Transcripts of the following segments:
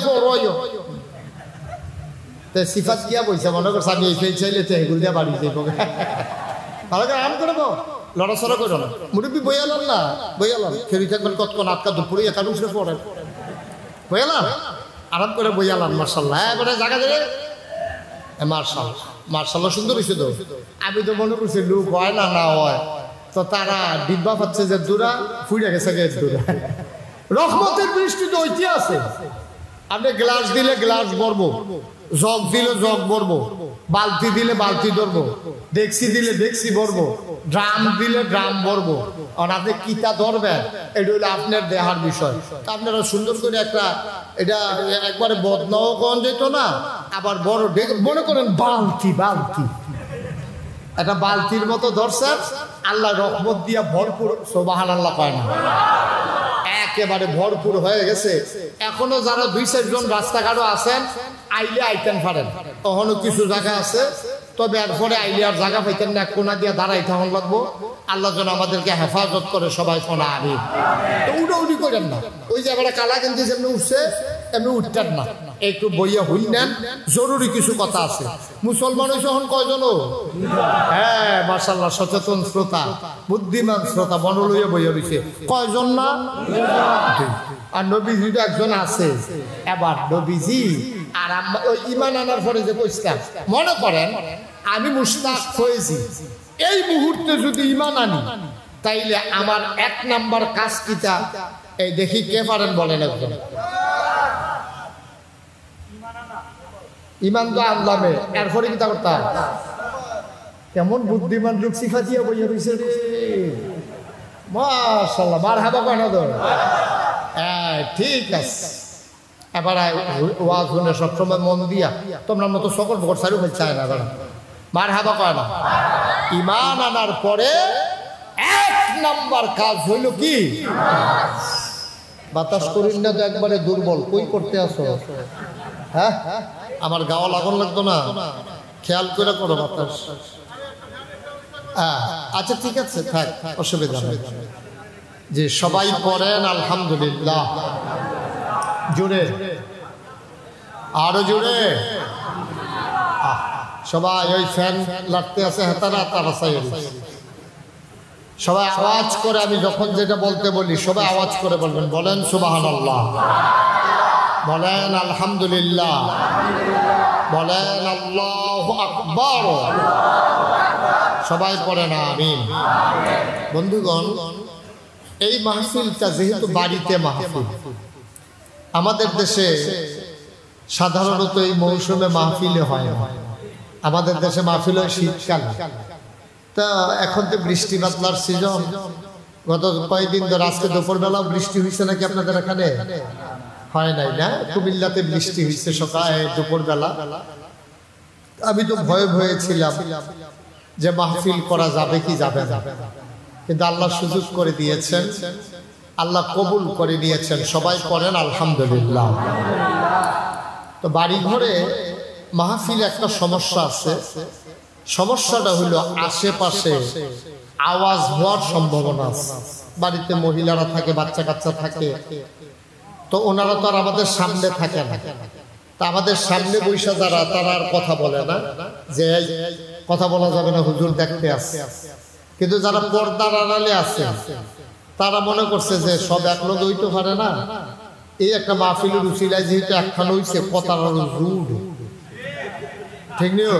ফরইও তে সিফাত কিয়া বইছে মনে করছে আমি এই চাইলে তো এগুলো দিয়ে বাড়ি যাইব ভালো করে আরাম করবো লড়াচড়া করো না মুরব্বী বইয়ালাম না বইয়ালাম খেলি থাকবেন কতক্ষণ আটকা দুপুরে একা উঠে পড়েন বইয়ালাম আরাম করে বইয়ালাম মার্শাল্লাহ এবারে জায়গা দেবে মার্শাল্লাহ সুন্দর হয়েছে তো আমি তো মনে করছি লোক হয় না না হয় তো তারা ডিব্বা পাচ্ছে যে দূরা ফুড়ে গেছে দূরা রহমতের বৃষ্টি তো ঐতি আছে আপনি গ্লাস দিলে গ্লাস ভরবো জগ দিলে জগ ভরবো বালতি দিলে বালতি ধরবো ডেক্সি দিলে ডেক্সি ভরবো ড্রাম দিলে ড্রাম ভরবো আর আপনি কিতা ধরবেন এটা হলো আপনার দেহার বিষয় আপনারা সুন্দর করে একটা এটা একবারে বদনাও কন যেত না আবার বড় মনে করেন বালতি বালতি একটা বালতির মতো ধরছেন আল্লাহ রহমত দিয়া ভরপুর সুবহানাল্লাহ কয় না একেবারে ভরপুর হয়ে গেছে এখনো যারা 2-4 জন রাস্তাঘাটও আছেন আইলে আইতেন পারেন তখনও কিছু জায়গা আছে তবে এরপরে আইলে আর জায়গা পাইতেন না কোনা দিয়ে দাঁড়াই তখন লাগবো আল্লাহ যেন আমাদেরকে হেফাজত করে সবাই কোনা আনি তো উড়ি করেন না ওই যে এবার কালা গেঞ্জি যেমনি উঠছে এমনি উঠতেন না একটু বইয়া হই নেন জরুরি কিছু কথা আছে মুসলমান হয়েছে এখন কয়জন হ্যাঁ মাশাআল্লাহ সচেতন শ্রোতা বুদ্ধিমান শ্রোতা বনলইয়া বইয়া রয়েছে কয়জন না আর নবীজি তো একজন আছে এবার নবীজি আর ওই ঈমান আনার পরে যে কইছিলাম মনে করেন আমি মুশতাক হয়েছি এই মুহূর্তে যদি ঈমান আনি তাইলে আমার 1 নাম্বার কাজ কিটা এই দেখি কে পারেন বলেন একজন ঈমান তো আনলামে এরপরে কিটা করতাম কেমন বুদ্ধিমান লোক শিখা দিয়া বইয়া রইছে রে মাশাআল্লাহ মারহাবা কেন তো হ্যাঁ ঠিক আছে এবার ওয়াজ শুনে সবসময় মন দিয়া তোমরা মতো সকল বকর সারি হয়ে চায় না মারহাবা কয় না ঈমান আনার পরে 1 নাম্বার কাজ হইল কি বাতাস করিস না তো একবারে দুর্বল কই করতে আসো হ্যাঁ আমার গাওয়া লাগান লাগতো না খেয়াল করে করো বাতাস আচ্ছা ঠিক আছে থাক অসুবিধা নেই যে সবাই পড়েন আলহামদুলিল্লাহ জোরে আরো জোরে সবাই ওই ফ্যান লাগতে আছে হেতারা তারা সবাই আওয়াজ করে আমি যখন যেটা বলতে বলি সবাই আওয়াজ করে বলবেন বলেন সুবহানাল্লাহ বলেন আলহামদুলিল্লাহ বলেন আল্লাহু আকবার সবাই পড়েন আমিন বন্ধুগণ এই মাহফিলটা যেহেতু বাড়িতে মাহফিল আমাদের দেশে সাধারণত এই মৌসুমে মাহফিলে হয় আমাদের দেশে মাহফিল হয় শীতকাল তা এখন তো বৃষ্টি বাদলার সিজন গত কয়েকদিন ধরে আজকে দুপুরবেলাও বৃষ্টি হয়েছে নাকি আপনাদের এখানে হয় নাই না কুমিল্লাতে বৃষ্টি হয়েছে সকালে দুপুরবেলা আমি তো ভয়ে ভয়ে ছিলাম যে মাহফিল করা যাবে কি যাবে না কিন্তু আল্লাহ সুযোগ করে দিয়েছেন আল্লাহ কবুল করে নিয়েছেন সবাই পড়েন আলহামদুলিল্লাহ তো বাড়ি ঘরে মাহফিল একটা সমস্যা আছে সমস্যাটা হলো আশেপাশে আওয়াজ হওয়ার সম্ভাবনা আছে বাড়িতে মহিলারা থাকে বাচ্চা কাচ্চা থাকে তো ওনারা তো আর আমাদের সামনে থাকে না তা আমাদের সামনে বৈশা যারা তারা আর কথা বলে না যে কথা বলা যাবে না হুজুর দেখতে আসছে কিন্তু যারা পর্দার আড়ালে আছে তারা মনে করছে যে সব এক লোক হইতে পারে না এই একটা মাহফিলের উসিলায় যেহেতু একখান হইছে কথার আরো জোর ঠিক নিও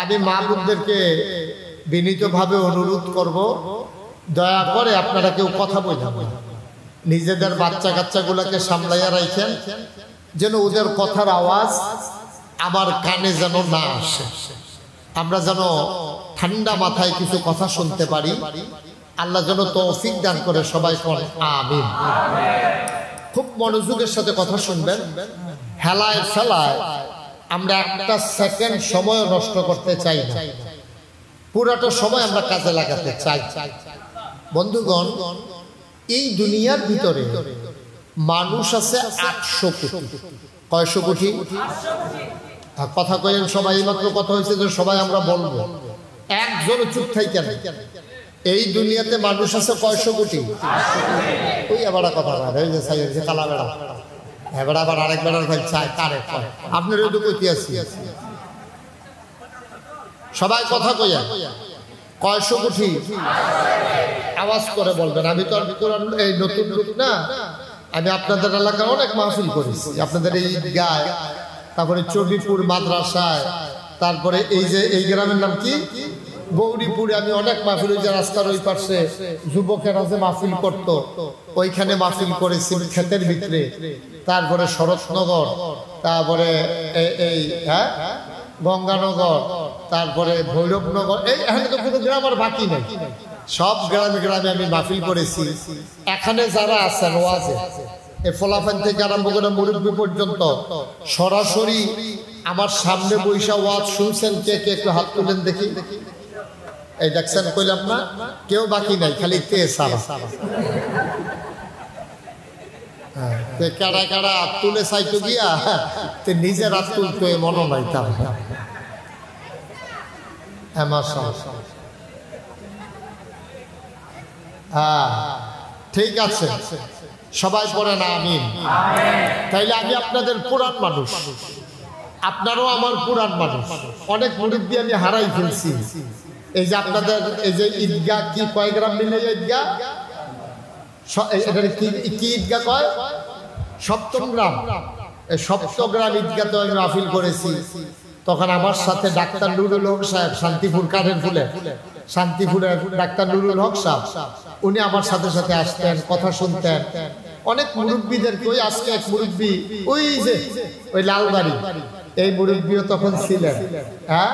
আমি মাহবুবদেরকে বিনীতভাবে অনুরোধ করব দয়া করে আপনারা কেউ কথা বলবেন নিজেদের বাচ্চা কাচ্চাগুলোকে সামলাইয়া রাখেন যেন ওদের কথার আওয়াজ আমার কানে যেন না আসে আমরা যেন ঠান্ডা মাথায় কিছু কথা শুনতে পারি আল্লাহ যেন তৌফিক দান করে সবাই পড়েন আমিন খুব মনোযোগের সাথে কথা শুনবেন হেলায় ফেলায় আমরা একটা সেকেন্ড সময় নষ্ট করতে চাই না পুরাটা সময় আমরা কাজে লাগাতে চাই বন্ধুগণ এই দুনিয়ার ভিতরে মানুষ আছে 800 কোটি কয়শো কোটি কথা কইেন সবাই মাত্র কথা হয়েছে যে সবাই আমরা বলবো একজন চুপ থাকেন এই দুনিয়াতে মানুষ আছে কয়শো কোটি ওই আবার কথা না এই যে সাইয়ের যে কালা বেড়া এবার আবার আরেকবার চায় কারে কয় আপনার ওই দুটো কি আছি সবাই কথা কইয়া কয়শো কোটি আওয়াজ করে বলবেন। আমি তো কোরআন এই নতুন লোক না, আমি আপনাদের এলাকায় অনেক মাহফিল করেছি, আপনাদের এই ঈদগাহ, তারপরে চবিপুর মাদ্রাসায়, তারপরে এই যে এই গ্রামের নাম কি গৌরীপুরে আমি অনেক মাহফিল, ওই যে রাস্তার ওই পাশে যুবকেরা যে মাহফিল করতো ওইখানে মাহফিল করেছি ক্ষেতের ভিতরে, তারপরে শরৎনগর, তারপরে এই হ্যাঁ গঙ্গানগর, তারপরে ভৈরবনগর, এই এখানে তো কোনো গ্রাম আর বাকি নেই, সব গ্রামে গ্রামে আমি মাহফিল করেছি। এখানে যারা আছেন ওয়াজে এই ফলাফল থেকে আরম্ভ করে মুরব্বী পর্যন্ত সরাসরি আমার সামনে বৈশা ওয়াজ শুনছেন কে কে? একটু হাত তুলেন দেখি। এই দেখছেন কইলাম না, কেউ বাকি নাই, খালি কে সারা কারা কারা হাত তুলে চাইতো গিয়া নিজের হাত তুলতো মনে নাই তার। হ্যাঁ ঠিক আছে, সবাই পড়েন আমিন। তাইলে আমি আপনাদের পুরান মানুষ, আপনারও আমার পুরান মানুষ, অনেক মুরব্বি আমি হারাই ফেলছি। এই যে আপনাদের এই যে ঈদগাহ কি কয় গ্রাম মিলে ঈদগাহ, কি ঈদগাহ কয়? সপ্তম গ্রাম। এই সপ্তম গ্রাম ঈদগাহতে আমি মাহফিল করেছি। তখন আমার সাথে ডাক্তার নুরুল হক সাহেব, শান্তিপুর কাঠের ফুলে, শান্তিপুরের ডাক্তার নুরুল হক সাহেব, উনি আমার সাথে সাথে আসতেন, কথা শুনতেন। অনেক মুরব্বীদের কই, আজকে এক মুরব্বী ওই যে ওই লালবাড়ি, এই মুরব্বীও তখন ছিলেন, হ্যাঁ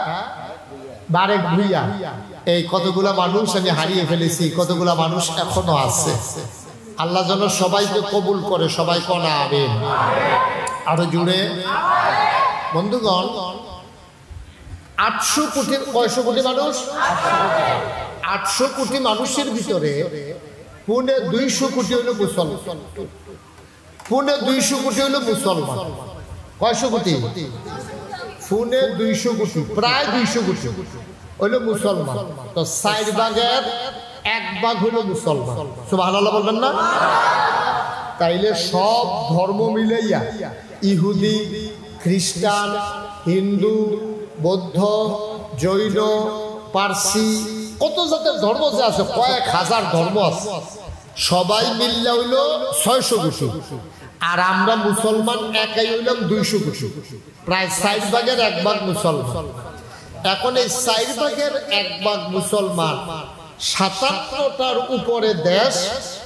বারেক ভুইয়া। এই কতগুলা মানুষ আমি হারিয়ে ফেলেছি, কতগুলা মানুষ এখনো আছে। আল্লাহ যেন সবাইকে কবুল করে, সবাই কনা আমিন। আরো জুড়ে বন্ধুগণ, 800 কোটি, কয়শো কোটি মানুষ? 800 কোটি মানুষের ভিতরে পুনে 200 কোটি হইল মুসলমান। পুনে 200 কোটি হইল মুসলমান। কয়শো কোটি? পুনে 200 কোটি, প্রায় 200 কোটি হইল মুসলমান। তো 4 ভাগের 1 ভাগ হইল মুসলমান। সুবহানাল্লাহ বলবেন না? তাইলে সব ধর্ম মিলাইয়া, ইহুদি, খ্রিস্টান, হিন্দু, বৌদ্ধ, জৈন, পার্সি, কত জাতের ধর্ম যে আছে, কয়েক হাজার ধর্ম আছে, সবাই মিললে হইল 600 কোটি। আর আমরা মুসলমান একাই হইলাম 200 কোটি, প্রায় 4 ভাগের 1 ভাগ মুসলমান। এখন এই 4 ভাগের 1 ভাগ মুসলমান, 57টার উপরে দেশ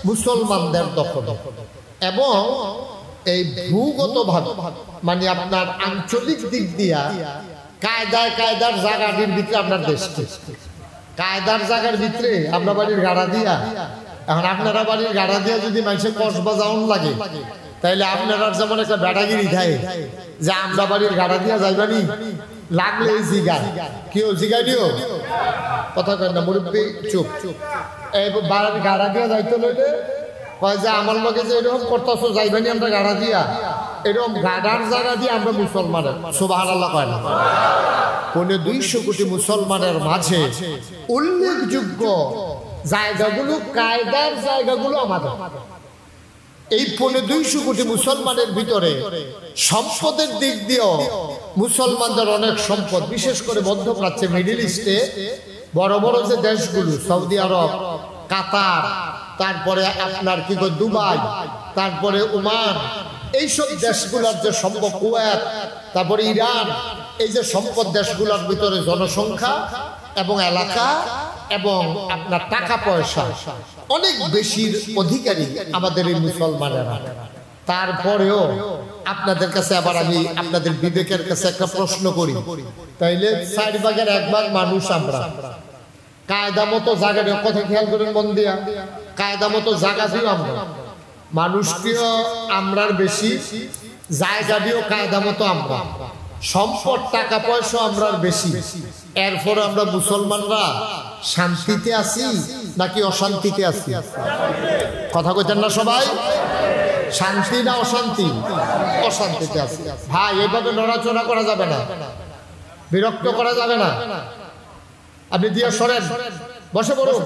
মুসলমানদের দখল। এবং এই ভূগতভাবে মানে আপনার আঞ্চলিক দিক দিয়া কায়দার জায়গার ভিতরে আপনার দেশকে, কায়দার জায়গার ভিতরে আমরা বাড়ির গাড়া দিয়া, এখন আপনারা বাড়ির গাড়া দিয়া যদি মানুষের কসবা যাওন লাগে, তাইলে আপনারা যেমন একটা বেটাগিরি থাকে যে আমরা বাড়ির গাড়া দিয়া যাইবানি, লাগলে জিগায়, কেউ জিগাই দিও, কথা কয় না মুরব্বী চুপ। এই বাড়ির গাড়া দিয়া যাইতে লইলে কয় যে আমার লগে যে এরকম করতেছ যাইবানি আমরা গাড়া দিয়া, এরকম গাড়ার জায়গা দিয়ে আমরা মুসলমানের। সুবহানাল্লাহ কয় না? পৌনে 200 কোটি মুসলমানের মাঝে উল্লেখযোগ্য জায়গাগুলো, কায়দার জায়গাগুলো আমাদের। এই পৌনে 200 কোটি মুসলমানের ভিতরে সম্পদের দিক দিয়েও মুসলমানদের অনেক সম্পদ, বিশেষ করে মধ্যপ্রাচ্যে, মিডল ইস্টে বড় বড় যে দেশগুলো, সৌদি আরব, কাতার, তারপরে আপনার কি কয় দুবাই, তারপরে ওমান, এইসব দেশগুলোর যে সম্পদ, কুয়েত, তারপরে ইরান, এই যে সম্পদ দেশগুলোর ভিতরে জনসংখ্যা এবং এলাকা এবং আপনার টাকা পয়সা অনেক বেশির অধিকারী আমাদের এই মুসলমানেরা। তারপরেও আপনাদের কাছে আবার আমি আপনাদের বিবেকের কাছে একটা প্রশ্ন করি, তাইলে 4 ভাগের 1 ভাগ মানুষ আমরা, কায়দা মতো জায়গা, কথা খেয়াল করেন মন দিয়া, কায়দা মতো জায়গা দিও আমরা, মানুষটিও আমরার বেশি, জায়গা দিও কায়দা মতো আমরা, সম্পদ টাকা পয়সা আমরার বেশি। এরপর আমরা মুসলমানরা শান্তিতে আছি নাকি অশান্তিতে আছি? কথা কইতেন না সবাই? শান্তি না অশান্তি? অশান্তিতে আছি ভাই। এইভাবে নড়াচড়া করা যাবে না, বিরক্ত করা যাবে না। আপনি দিয়ে সরেন, বসে পড়ুন,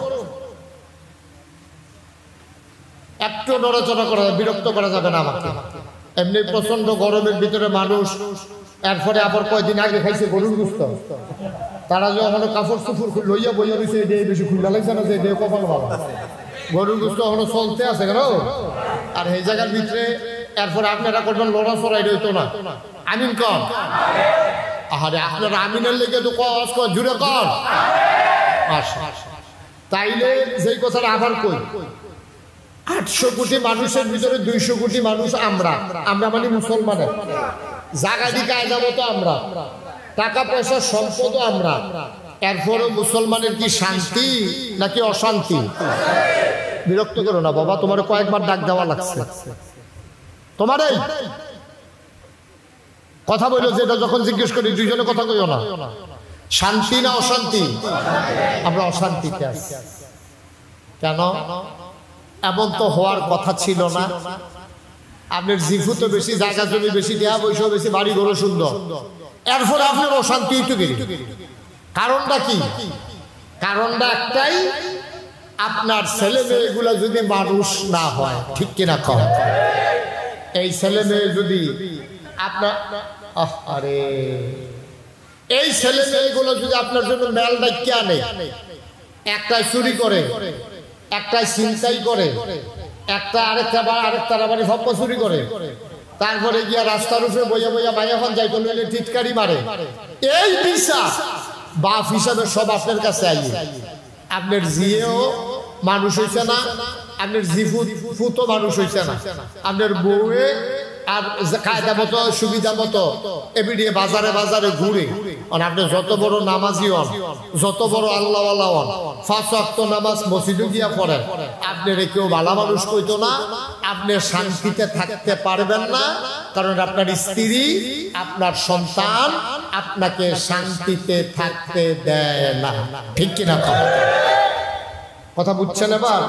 একটু নড়াচড়া করা, বিরক্ত করা যাবে না আমাকে। এমনি প্রচন্ড গরমের ভিতরে মানুষ এরপরে আবার কয়দিন আগে খাইছে গরুর গোশত, তারা যখন কাপড় চুপুর লইয়া বইয়া রয়েছে এটাই বেশি খুললা লাগছে না যে এটাই কপাল ভালো, গরুর গোশত এখনো চলতে আছে কেন। আর এই জায়গার ভিতরে এরপরে আপনারা করবেন লড়া চড়াই রইতো না, আমিন কর। আরে আপনারা আমিনের লেগে তো জুড়ে কর। তাইলে যেই কথাটা আবার কই, 800 কোটি মানুষের ভিতরে 200 কোটি মানুষ আমরা মানে মুসলমানের, জাগাদি কায়দা মতো আমরা, টাকা পয়সা সম্পদও আমরা, এরপরও মুসলমানের কি শান্তি নাকি অশান্তি? বিরক্ত করো না বাবা, তোমার কয়েকবার ডাক দেওয়া লাগছে, তোমার এই কথা বললো যেটা যখন জিজ্ঞেস করি দুইজনে কথা কইও না, শান্তি না অশান্তি? আমরা অশান্তিতে আছি। কেন? এমন তো হওয়ার কথা ছিল না। আপনার জিফু তো বেশি, জায়গা জমি বেশি, দেয়া পয়সা বেশি, বাড়ি ঘর সুন্দর, এরপরে আপনার অশান্তি তো গেল। কারণটা কি? কারণটা একটাই, আপনার ছেলে মেয়েগুলা যদি মানুষ না হয়, ঠিক কিনা কম? এই ছেলে মেয়ে যদি আপনার আরে এই ছেলে মেয়েগুলো যদি আপনার জন্য মেল ডাকিয়ে আনে, একটাই চুরি করে, একটাই ছিনতাই করে, একটা আরেকটার বাড়ি সব চুরি করে, তারপরে গিয়া রাস্তার উপরে বইয়া বইয়া বাইয়াখন যাই করলে টিটকারি মারে, এই বিশ্বাস বাপ হিসাবে সব আপনার কাছে আই। আপনার জিয়েও মানুষ হইছে না, আপনার জিফুতো মানুষ হইছে না, আপনার বউয়ে আর কায়দা মতো সুবিধা মতো এবিডিয়ে বাজারে বাজারে ঘুরে, আপনি যত বড় নামাজি হন, যত বড় আল্লাহওয়ালা হন, 5 ওয়াক্ত নামাজ মসজিদে গিয়া পড়েন, আপনার কেউ ভালো মানুষ কইতো না, আপনি শান্তিতে থাকতে পারবেন না। কারণ আপনার স্ত্রী, আপনার সন্তান আপনাকে শান্তিতে থাকতে দেয় না, ঠিক কিনা কথা বুঝছেন? এবার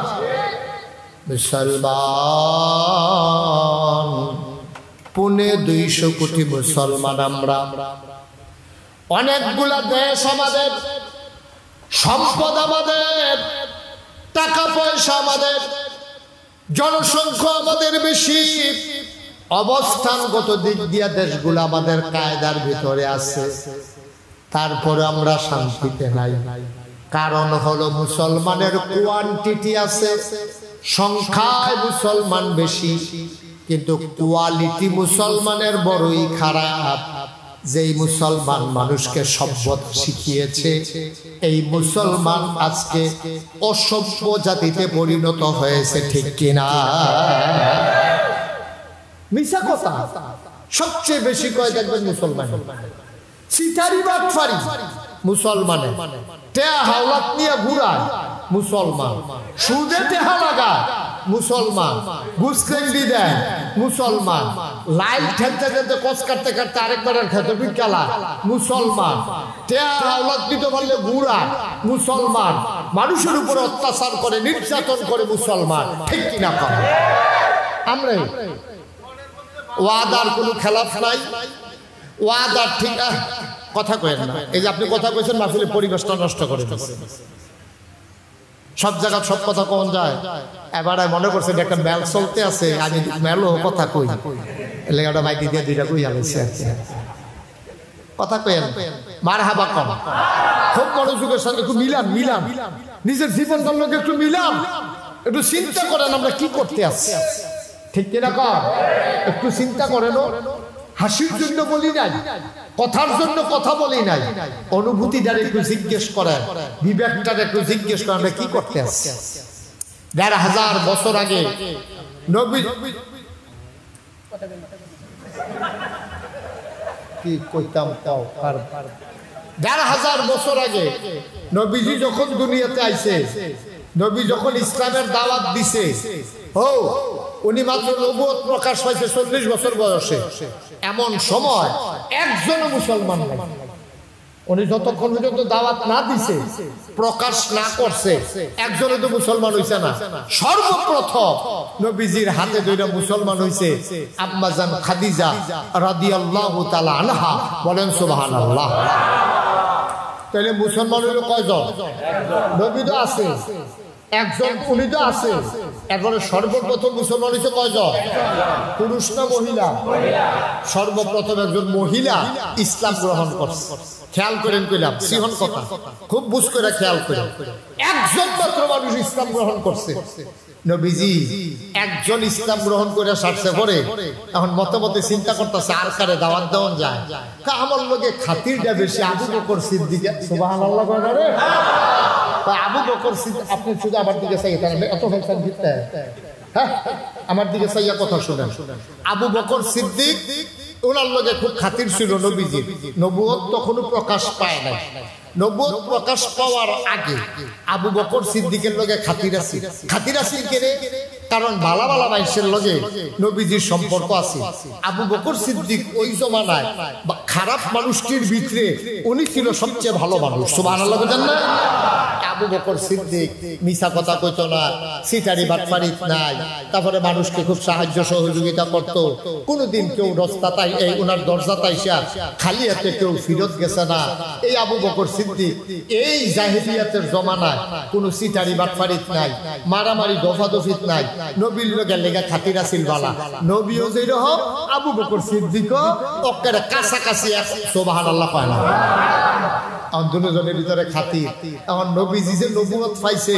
মুসলমান 250 কোটি মুসলমান আমরা, অনেকগুলা দেশ আমাদের, সম্পদ আমাদের, টাকা পয়সা আমাদের, জনসংখ্যা আমাদের বেশি, অবস্থানগত দিক দিয়ে দেশগুলো আমাদের কায়দার ভিতরে আছে, তারপরে আমরা শান্তিতে নাই। কারণ হলো মুসলমানের কোয়ান্টিটি আছে, সংখ্যায় মুসলমান বেশি, কিন্তু কোয়ালিটি মুসলমানের বড়ই খারাপ। যেই মুসলমান মানুষকে সভ্যতা শিখিয়েছে, এই মুসলমান আজকে অসভ্য জাতিতে পরিণত হয়েছে, ঠিক কিনা? মিছা কথা সবচেয়ে বেশি কয় দেখবেন মুসলমান, সিটারি বাটফারি মুসলমানে, টেহা হাওলাত নিয়ে ঘুরায় মুসলমান, সুদে টেহা লাগায় মুসলমান, ঘুষখেন্ডি দেয় মুসলমান, লাইল ঠেলতে ঠেলতে কচ কাটতে কাটতে আরেকবারের খেতে বিকালা মুসলমান, টেহা হাওলাত দিতে পারলে ঘুরায় মুসলমান, মানুষের উপরে অত্যাচার করে, নির্যাতন করে মুসলমান, ঠিক কিনা করে? আমরা ওয়াদার কোনো খেলাফ নাই, ওয়াদার ঠিক কথা কয়েন না। এই যে আপনি কথা কইছেন, মাহফিলের পরিবেশটা নষ্ট করে দিচ্ছেন। সব জায়গায় সব কথা কখন যায়, এবার মনে করছে একটা মেল চলতে আছে, আমি মেলও কথা কই, এলে ওটা মাইকি দিয়ে দুইটা কই আলাইছে কথা কয়েন, মার হাবা কম, খুব মনোযোগের সাথে একটু মিলান, নিজের জীবনটার লোক একটু মিলান, একটু চিন্তা করেন আমরা কি করতে আসছি, ঠিক কিনা কর? একটু চিন্তা করেন। হাসির জন্য বলি নাই, কথার জন্য কথা বলি নাই, অনুভূতিটার একটু জিজ্ঞেস করেন, বিবেকটার একটু জিজ্ঞেস করেন আমরা কি করতে আসছি। 1500 বছর আগে নবী কি কইতাম, 1500 বছর আগে নবীজি যখন দুনিয়াতে আইছে, নবী যখন ইসলামের দাওয়াত দিছে, উনি মাত্র নবুয়ত প্রকাশ পাইছে 40 বছর বয়সে। এমন সময় একজন মুসলমান নাই, উনি যতক্ষণ পর্যন্ত দাওয়াত না দিছে, প্রকাশ না করছে, একজনে তো মুসলমান হইছে না। সর্বপ্রথম নবীজির হাতে ধরে মুসলমান হইছে আম্মা জান খাদিজা রাদিয়াল্লাহু তাআলা আনহা, বলেন সুবহানাল্লাহ। তাহলে মুসলমান হইল কয়জন? নবী তো আছে, একজন উনি তো আছে, এখন সর্বপ্রথম মুসলমান হয়েছে কয়জন? পুরুষ না মহিলা? সর্বপ্রথম একজন মহিলা ইসলাম গ্রহণ করছে। খেয়াল করেন কইলাম, সিহন কথা খুব বুঝ করে খেয়াল করেন। একজন মাত্র মানুষ ইসলাম গ্রহণ করছে, নবীজি একজন ইসলাম গ্রহণ করে সারছে পরে এখন মতে মতে চিন্তা করতেছে আর কারে দাওয়াত দেওয়ান যায়। আমার লোকে খাতিরটা বেশি আবু বকর সিদ্দিক। সুবহানাল্লাহ কয় না রে? আবু বকর সিদ্দিক, আপনি শুধু আমার দিকে চাই, এত ফেলছেন ভিতরে, হ্যাঁ আমার দিকে চাইয়া কথা শুনেন। আবু বকর সিদ্দিক ওনার লগে খুব খাতির ছিল নবীজি। নবুয়ত তখনও প্রকাশ পায় নাই। নবুয়ত প্রকাশ পাওয়ার আগে আবু বকর সিদ্দিকের লগে খাতির আছে। খাতির আছে কেন? কারণ ভালা ভালা মানুষের লগে নবীজির সম্পর্ক আছে। আবু বকর সিদ্দিক ওই জমানায় খারাপ মানুষটির ভিতরে উনি ছিল সবচেয়ে ভালো মানুষ। সুবহানাল্লাহ জানেন না? আবু বকর সিদ্দিক মিছা কথা কইতো না, সিটারি বাটপারি নাই, তারপরে মানুষকে খুব সাহায্য সহযোগিতা করত। কোনোদিন কেউ রাস্তায় এই ওনার দরজা তাইসা খালি হাতে কেউ ফিরত গেছে না। এই আবু বকর সিদ্দিক এই জাহেলিয়াতের জমানায় কোনো সিটারি বাটপারি নাই, মারামারি দফাদফিত নাই, নবীর লগে লেগে খাতির আছিল বালা। নবীও যেরকম আবু বকর সিদ্দিকও অক্কারে কাছাকাছি। সুবহানাল্লাহ কয় না? দুজনের ভিতরে খাতির। এখন নবীজি যে নবুয়ত পাইছে,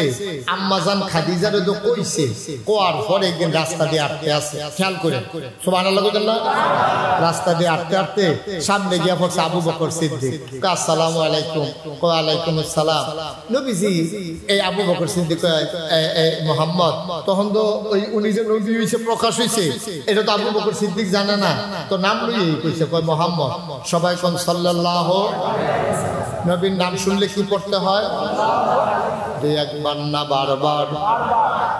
আম্মাজান খাদিজারে তো কইছে, কোয়ার পরে একদিন রাস্তা দিয়ে আটকে আছে। খেয়াল করে সুবহানাল্লাহ কইতেন না? রাস্তা দিয়ে আটকে আটতে সামনে গিয়া পড়ছে আবু বকর সিদ্দিক। আসসালামু আলাইকুম। ওয়া আলাইকুম আসসালাম। নবীজি এই আবু বকর সিদ্দিক মুহাম্মদ, তখন তো ওই উনি যে নবী হইছে প্রকাশ হইছে এটা তো আবু বকর সিদ্দিক জানে না, তো নাম লইই কইছে, কয় মুহাম্মদ। সবাই কোন সাল্লাল্লাহু। নবীর নাম শুনলে কি পড়তে হয়? দুই একবার না বারবার,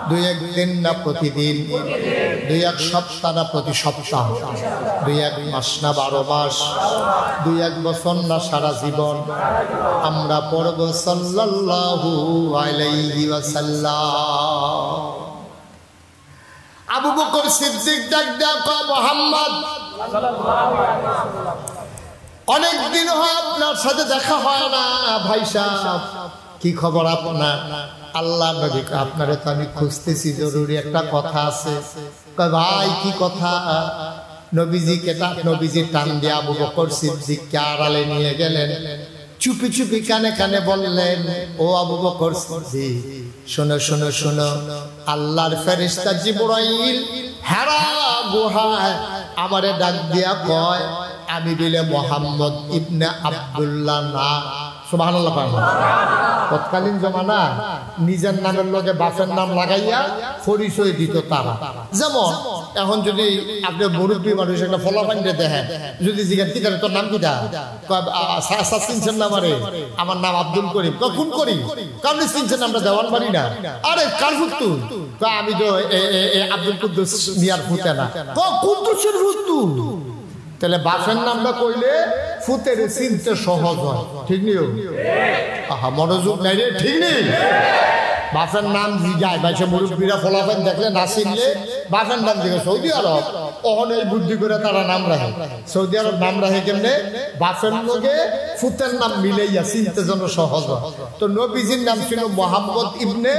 দুই একদিন না প্রতিদিন, দুই এক সপ্তাহ না প্রতি সপ্তাহ, দুই এক মাস না 12 মাস, দুই এক বছর না সারা জীবন আমরা পড়ব সাল্লাল্লাহু আলাইহি ওয়াসাল্লাম। আবু বকর সিদ্দিক ডাক দেয়া, মুহাম্মদ অনেক দিন হয় আপনার সাথে দেখা হয় না, ভাই সাহেব কি খবর আপনার? আল্লাহ নবী, আপনারে তো আমি খুঁজতেছি, জরুরি একটা কথা আছে। ভাই কি কথা? নবীজি টান দিয়ে আবু বকর সিদ্দিককে আড়ালে নিয়ে গেলেন, চুপি চুপি কানে কানে বললেন, ও আবু বকর সিদ্দিক শোনো শোনো শোনো, আল্লাহর ফেরেশতা জিবরাইল হেরা গুহায় আমারে ডাক দিয়া কয় আমি বলে মুহাম্মদ ইবনে আব্দুল্লাহ না। সুবহানাল্লাহ। তৎকালীন জমানা নিজের নামের লগে বাপের নাম লাগাইয়া পরিচয় দিত তারা। যেমন এখন যদি আপনি মুরব্বী মানুষ একটা ফলাফান্ডে দেখেন, যদি জিজ্ঞাসা কি করে তোর নাম কিটা, চিনছেন না? আমার নাম আব্দুল করিম। কোন করিম? কারণ চিনছেন আমরা দেওয়ান বাড়ি না। আরে কার ফুটতু? আমি তো আব্দুল কুদ্দুস মিয়ার ফুতে না। কুদ্দুসের ফুটতু। তাহলে বাপের নামটা কইলে ফুতের চিনতে সহজ হয়, ঠিক নিও? আহা মনোযোগ নাই রে, ঠিক নেই? বাপের নাম জিগায় বাইশে মুরব্বীরা ফলাফেন দেখলে না চিনলে বাপের নাম দিকে। সৌদি আরব অহন এই বুদ্ধি করে তারা নাম রাখে। সৌদি আরব নাম রাখে কেমনে? বাপের লগে ফুতের নাম মিলাইয়া চিনতে যেন সহজ হয়। তো নবীজির নাম ছিল মুহাম্মদ ইবনে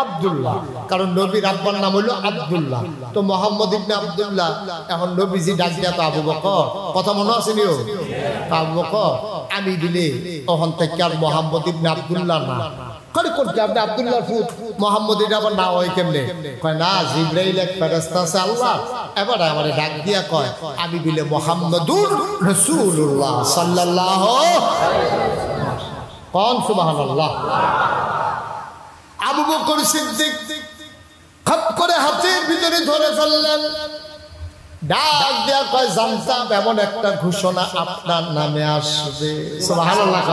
আব্দুল্লাহ, কারণ নবীর আব্বার নাম হইল আব্দুল্লাহ। তো মুহাম্মদ ইবনে আব্দুল্লাহ। এখন নবীজি ডাক দিয়া তো আবু বকর, কথা মনে আছে নিও? আবু বকর আমি দিলে তখন থেকে আর মুহাম্মদ ইবনে আব্দুল্লাহ না। করতে আপনি আব্দুল্লাহ ফুত, মুহাম্মদ এটা আবার না হয় কেমনে? কয় না, জিবরাইল এক ফেরেশতা আছে আল্লাহ, এবারে আমারে ডাক দিয়া কয় আমি বলে মুহাম্মাদুর রাসূলুল্লাহ সাল্লাল্লাহু কোন সুবহানাল্লাহ। আবু বকর সিদ্দিক খপ করে হাতের ভিতরে ধরে ফেললেন, ডাক দিয়া কয় জানতাম এমন একটা ঘোষণা আপনার নামে আসবে। সুবহানাল্লাহ।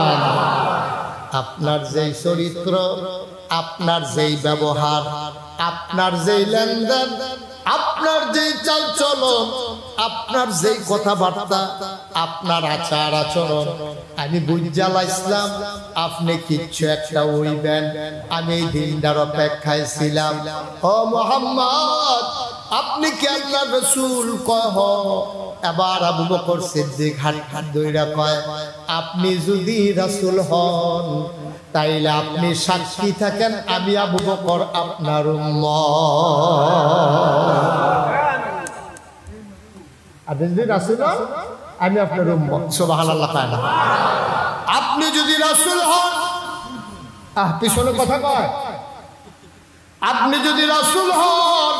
আপনার যেই চরিত্র, আপনার যেই ব্যবহার, আপনার যেই লেনদেন, আপনার যেই চালচলন, আপনার যেই কথাবার্তা, আপনার আচার আচরণ, আমি বুঝালা ইসলাম আপনি কিচ্ছু একটা হইবেন। আমি এই দিনটার অপেক্ষায় ছিলাম। ও মুহাম্মদ আপনি কি আল্লাহর রাসূল? কহ। এবার আবু বকর সিদ্দিক হাত হাত ধইরা কয় আপনি যদি রাসূল হন তাইলে আপনি সাক্ষী থাকেন আমি আবু বকর আপনার উম্মত। আপনি যদি রাসূল হন আমি আপনার উম্মত। সুবহানাল্লাহ। তাআলা আপনি যদি রাসূল হন, পিছনে কথা কয়, আপনি যদি রাসূল হন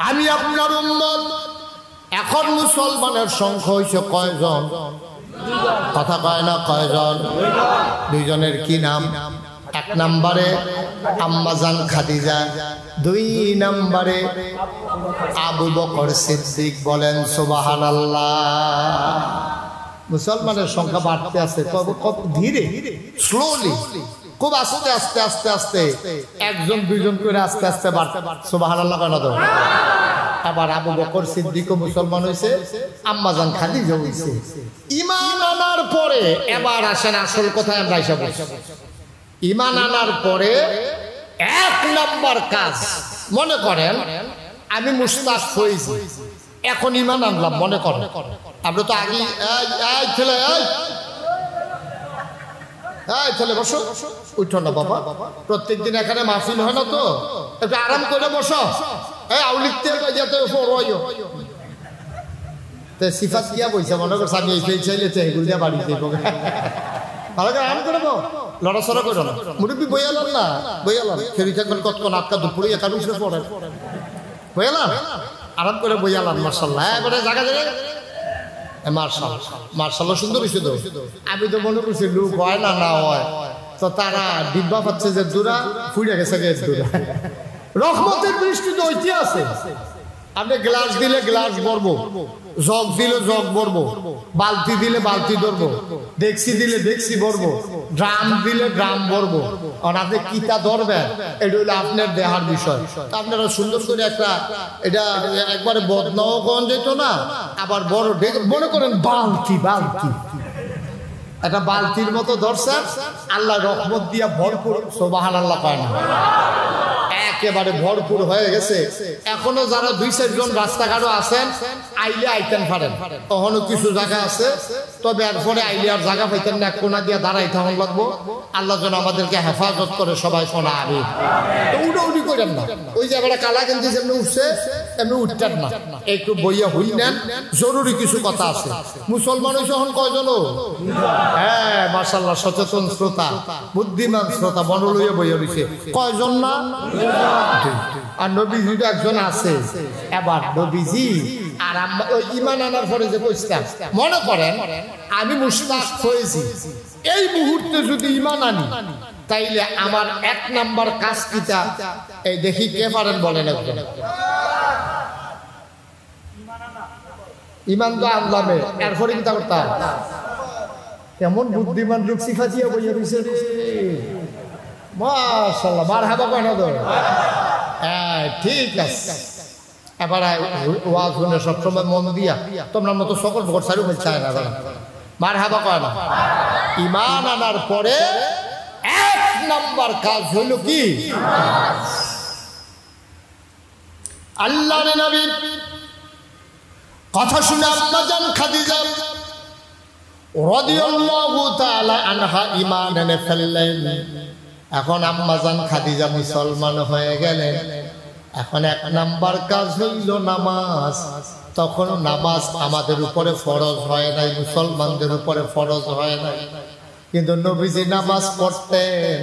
আমি আপনার উম্মত। এখন মুসলমানের সংখ্যা হইছে কয়জন? কথা কয় না কয়জন? দুইজনের কি নাম? এক নম্বরে আম্মাজান খাদিজা, দুই নম্বরে আবু বকর সিদ্দিক। বলেন সুবহানাল্লাহ। মুসলমানের সংখ্যা বাড়তে আছে ধীরে, স্লোলি, খুব আস্তে আস্তে আস্তে আস্তে, একজন দুইজন করে আস্তে আস্তে বাড়তে। সুবহানাল্লাহ কেন তো? আবার আবু বকর সিদ্দিকও মুসলমান হয়েছে, আম্মাজান খাদিজা হয়েছে। ঈমান আনার পরে এবার আসেন আসল কথায় আমরা এসে বসি। ঈমান আনার পরে এক নাম্বার কাজ, মনে করেন আমি মুস্তাক হয়েছি, এখন ঈমান আনলাম, মনে করেন আমরা তো আগে ছেলে বসো, উঠো না বাবা, প্রত্যেকদিন এখানে মাহফিল হয় না তো, একটু আরাম করে বসো। আউলিতে সিফাত দিয়া বইছে, মনে করছে আমি এই চাইলে এগুলো দিয়ে বাড়ি যাইব, ভালো করে আরাম করে লড়াচড়া করো না। মুরব্বী বইয়ালাম না, বইয়ালাম খেলি থাকবেন কতক্ষণ, আটকা দুপুরে একা বিশ পড়েন, বইয়ালাম আরাম করে বইয়ালাম। মার্শাল্লাহ এবারে জায়গা জায়গায় মার্শাল্লাহ সুন্দর হয়েছে তো। আমি তো মনে করছি লোক হয় না না হয়, তো তারা ডিব্বা পাচ্ছে যে দূরা ফুড়ে গেছে দূরা। রহমতের দৃষ্টি তো ঐতি আছে। আপনি গ্লাস দিলে গ্লাস ভরবো, জগ দিলে জগ ভরবো, বালতি দিলে বালতি ধরবো, ডেক্সি দিলে ডেক্সি ভরবো, ড্রাম দিলে ড্রাম ভরবো। আর আপনি কিতা ধরবেন এটা হলো আপনার দেহার বিষয়। আপনারা সুন্দর করে একটা, এটা একবারে বদনাও কন যেত না, আবার বড় মনে করেন বালতি, বালতি একটা বালতির মতো ধরছেন, আল্লাহ রহমত দিয়া ভরপুর। সুবহানাল্লাহ পায় না, একেবারে ভরপুর হয়ে গেছে। এখনো যারা দুই চারজন রাস্তাঘাটও আছেন, আইলে আইতেন পারেন, তখনও কিছু জায়গা আছে, তবে এরপরে আইলে আর জায়গা পাইতেন না, কোনা দিয়ে দাঁড়াই থাকুন লাগবো। আল্লাহ যেন আমাদেরকে হেফাজত করে, সবাই শোনা আমি উড়ে উড়ি করেন না। ওই যে এবারে কালা গেঞ্জি যেমনি উঠছে এমনি উঠতেন না, একটু বইয়া হই নেন, জরুরি কিছু কথা আছে। মুসলমান হয়েছে এখন কয়জন? হ্যাঁ মাশাআল্লাহ, সচেতন শ্রোতা, বুদ্ধিমান শ্রোতা, মনে লইয়া বইয়া রয়েছে কয়জন না? আর নবীজি তো একজন আছে। এবার নবীজি আর ঈমান আনার পরে যে কইছিলাম, মনে করেন আমি মুশতাক হয়েছি, এই মুহূর্তে যদি ঈমান আনি তাইলে আমার এক নাম্বার কাজ কিটা? এই দেখি কে পারেন বলেন একজন। ঈমান তো আনলামে, এরপরে কিটা করতাম? কেমন বুদ্ধিমান লোক সিফাজিয়া বইয়া রয়েছে রে, মাশাআল্লাহ, মারহাবা কেন তো? হ্যাঁ ঠিক আছে। এবার ওয়াজ শুনে সবসময় মন দিয়া, তোমরা মতো সকল ভোট সারি হয়ে চায় না, মারহাবা কয় না। ঈমান আনার পরে এক নাম্বার কাজ হইল কি? আল্লাহর নবী কথা শুনে আম্মাজান খাদিজা রাদিয়াল্লাহু তাআলা আনহা ঈমান এনে ফেললেন। এখন আম্মাজান খাদিজা মুসলমান হয়ে গেলেন। এখন এক নাম্বার কাজ হইল নামাজ। তখন নামাজ আমাদের উপরে ফরজ হয় নাই, মুসলমানদের উপরে ফরজ হয় নাই, কিন্তু নবীজি নামাজ পড়তেন।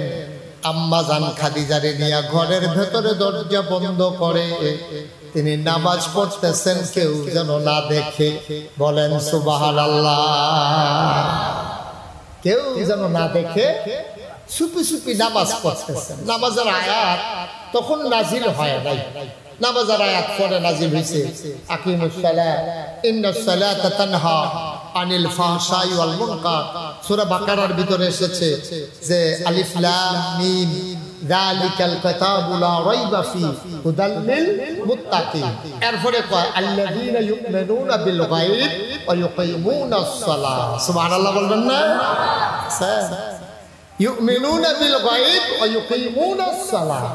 আম্মাজান খাদিজারে নিয়ে ঘরের ভেতরে দরজা বন্ধ করে তিনি নামাজ পড়তেছেন, কেউ যেন না দেখে। বলেন সুবহানাল্লাহ। কেউ যেন না দেখে চুপি চুপি নামাজ পড়তেছেন। নামাজের আয়াত তখন নাজিল হয় নাই, নামাজের আয়াত পরে নাজিল হয়েছে। আকিমুস সালাত ইন্নাস সালাতা তানহা আনিল ফাহশাই ওয়াল মুনকার। সূরা বাকারার ভিতরে এসেছে যে আলিফ লাম মিম যালিকাল কিতাবু লা রাইবা ফি হুদাল লিল মুত্তাকিন। এরপরে কয় আল্লাযীনা ইউমিনুনা বিল গায়ব ওয়া ইউকিমুনাস সালাত। সুবহানাল্লাহ বলবেন না? ইউমিনুনা বিল গায়ব ওয়া ইউকিমুনাস সালাত।